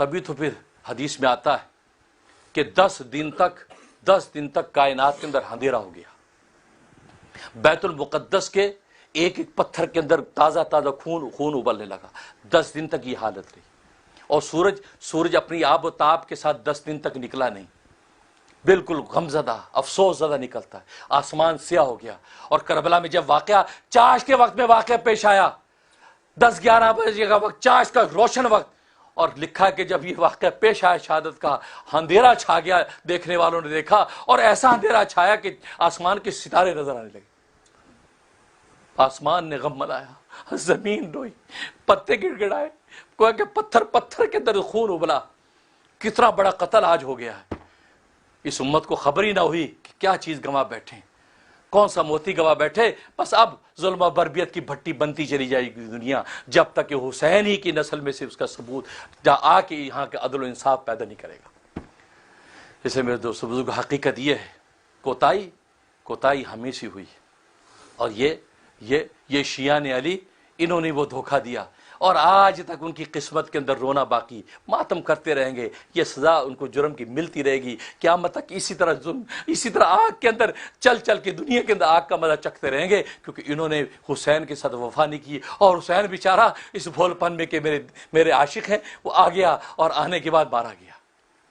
تبھی تو پھر حدیث میں آتا ہے کہ 10 دن تک کائنات کے اندر اندھیرا ہو گیا. بیت المقدس کے ایک ایک پتھر کے اندر تازہ خون ابلنے لگا. 10 دن تک یہ حالت رہی. اور سورج اپنی آب و تاب کے ساتھ 10 دن تک نکلا نہیں. بالکل غمزدہ افسوس زدہ نکلتا ہے. آسمان سیاہ ہو گیا. اور کربلا میں جب واقعہ چاش کے وقت میں واقعہ پیش آیا, 10-11 بجے کا وقت, چاش کا روشن وقت, اور لکھا کہ جب یہ واقعہ پیش آیا شہادت کا, اندھیرا چھا گیا. دیکھنے والوں نے دیکھا اور ایسا اندھیرا چھایا کہ آسمان کے ستارے نظر آنے لگے. آسمان نے غم منایا, زمین روئی, پتے گڑ گڑائے. کوئی کہ پتھر کے اندر خون ابلا. کتنا بڑا قتل آج ہو گیا ہے. اس امت کو خبر ہی نہ ہوئی کہ کیا چیز گنوا بیٹھے, کون سا موتی گنوا بیٹھے. بس اب ظلم و بربریت کی بھٹی بنتی چلی جائے گی دنیا, جب تک کہ حسین ہی کی نسل میں سے اس کا ثبوت جہاں آ کے یہاں کے عدل و انصاف پیدا نہیں کرے گا. اسے میرے دوستو بزرگ, حقیقت یہ ہے, کوتاہی ہمیں سے ہوئی. اور یہ شیعان علی, انہوں نے وہ دھوکہ دیا, اور آج تک ان کی قسمت کے اندر رونا باقی. ماتم کرتے رہیں گے, یہ سزا ان کو جرم کی ملتی رہے گی قیامت تک. اسی طرح آگ کے اندر چل کے دنیا کے اندر آگ کا مزہ چکھتے رہیں گے, کیونکہ انہوں نے حسین کے ساتھ وفا نہیں کی. اور حسین بیچارہ اس بھول پن میں کہ میرے عاشق ہیں, وہ آ گیا اور آنے کے بعد مارا گیا.